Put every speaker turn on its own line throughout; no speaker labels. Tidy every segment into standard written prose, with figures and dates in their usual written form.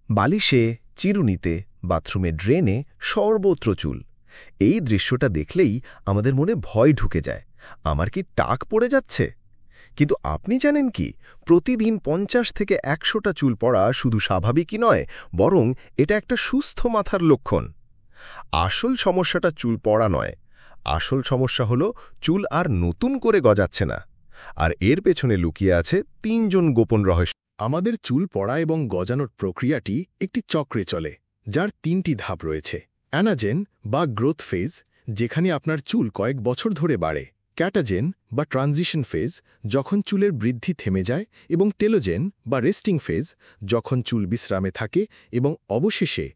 বালিশে, চিরুনিতে, বাথরুমে ড্রেনে সর্বত্র চুল। এই দৃশ্যটা দেখলেই আমাদের মনে ভয় ঢুকে যায়। আমার কি টাক পড়ে যাচ্ছে? কিন্তু আপনি জানেন কি, প্রতিদিন ৫০ থেকে ১০০টা চুল পড়া শুধু স্বাভাবিকই নয়, বরং এটা একটা সুস্থ মাথার লক্ষণ। আসল সমস্যাটা চুল পড়া নয়, আসল সমস্যা হলো চুল আর নতুন করে গজাচ্ছে না। আর এর পেছনে লুকিয়ে আছে ৩জন গোপন রহস্য।
আমাদের চুল পড়া এবং গজানোর প্রক্রিয়াটি একটি চক্রে চলে, যার ৩টি ধাপ রয়েছে। অ্যানাজেন বা গ্রোথ ফেজ, যেখানে আপনার চুল কয়েক বছর ধরে বাড়ে। ক্যাটাজেন বা ট্রানজিশন ফেজ, যখন চুলের বৃদ্ধি থেমে যায়, এবং টেলোজেন বা রেস্টিং ফেজ, যখন চুল বিশ্রামে থাকে এবং অবশেষে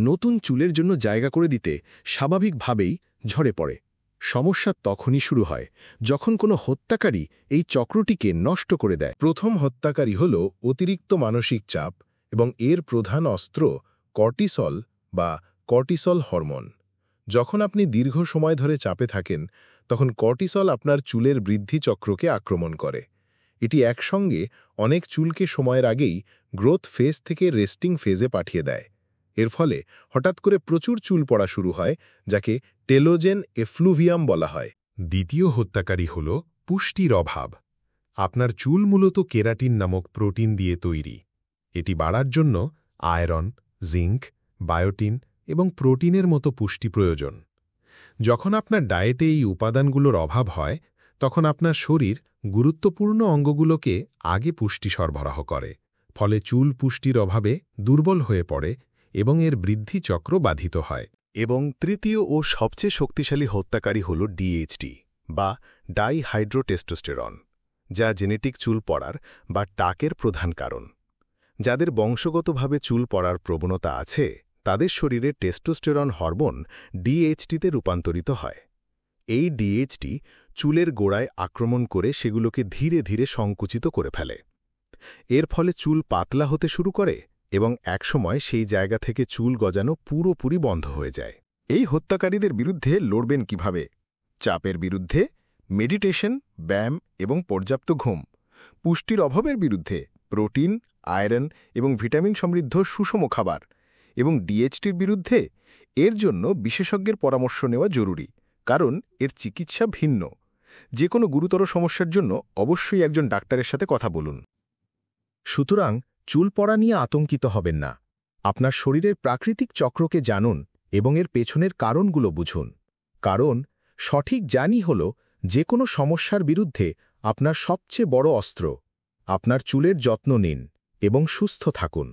নতুন চুলের জন্য জায়গা করে দিতে স্বাভাবিকভাবেই ঝরে পড়ে। সমস্যা তখনই শুরু হয় যখন কোনো হত্যাকারী এই চক্রটিকে নষ্ট করে দেয়।
প্রথম হত্যাকারী হল অতিরিক্ত মানসিক চাপ, এবং এর প্রধান অস্ত্র কর্টিসল বা কর্টিসল হরমোন। যখন আপনি দীর্ঘ সময় ধরে চাপে থাকেন, তখন কর্টিসল আপনার চুলের বৃদ্ধি চক্রকে আক্রমণ করে। এটি একসঙ্গে অনেক চুলকে সময়ের আগেই গ্রোথ ফেজ থেকে রেস্টিং ফেজে পাঠিয়ে দেয়। এর ফলে হঠাৎ করে প্রচুর চুল পড়া শুরু হয়, যাকে টেলোজেন এফ্লুভিয়াম বলা হয়। দ্বিতীয় হত্যাকারী হল পুষ্টির অভাব। আপনার চুল মূলত কেরাটিন নামক প্রোটিন দিয়ে তৈরি। এটি বাড়ার জন্য আয়রন, জিঙ্ক, বায়োটিন এবং প্রোটিনের মতো পুষ্টি প্রয়োজন। যখন আপনার ডায়েটে এই উপাদানগুলোর অভাব হয়, তখন আপনার শরীর গুরুত্বপূর্ণ অঙ্গগুলোকে আগে পুষ্টি সরবরাহ করে। ফলে চুল পুষ্টির অভাবে দুর্বল হয়ে পড়ে এবং এর বৃদ্ধি চক্র বাধিত হয়।
এবং তৃতীয় ও সবচেয়ে শক্তিশালী হত্যাকারী হল ডিএইচটি বা ডাইহাইড্রোটেস্টোস্টেরন, যা জেনেটিক চুল পড়ার বা টাকের প্রধান কারণ। যাদের বংশগতভাবে চুল পড়ার প্রবণতা আছে, তাদের শরীরে টেস্টোস্টেরন হরমোন ডিএইচটিতে রূপান্তরিত হয়। এই ডিএইচটি চুলের গোড়ায় আক্রমণ করে সেগুলোকে ধীরে ধীরে সংকুচিত করে ফেলে। এর ফলে চুল পাতলা হতে শুরু করে এবং একসময় সেই জায়গা থেকে চুল গজানো পুরোপুরি বন্ধ হয়ে যায়।
এই হত্যাকারীদের বিরুদ্ধে লড়বেন কিভাবে? চাপের বিরুদ্ধে মেডিটেশন, ব্যায়াম এবং পর্যাপ্ত ঘুম। পুষ্টির অভাবের বিরুদ্ধে প্রোটিন, আয়রন এবং ভিটামিন সমৃদ্ধ সুষম খাবার। এবং ডিএইচটির বিরুদ্ধে এর জন্য বিশেষজ্ঞের পরামর্শ নেওয়া জরুরি, কারণ এর চিকিৎসা ভিন্ন। যে কোনো গুরুতর সমস্যার জন্য অবশ্যই একজন ডাক্তারের সাথে কথা বলুন।
সুতরাং চুল পড়া নিয়ে আতঙ্কিত হবেন না। আপনার শরীরের প্রাকৃতিক চক্রকে জানুন এবং এর পেছনের কারণগুলো বুঝুন। কারণ সঠিক জ্ঞানই হল যে কোনো সমস্যার বিরুদ্ধে আপনার সবচেয়ে বড় অস্ত্র। আপনার চুলের যত্ন নিন এবং সুস্থ থাকুন।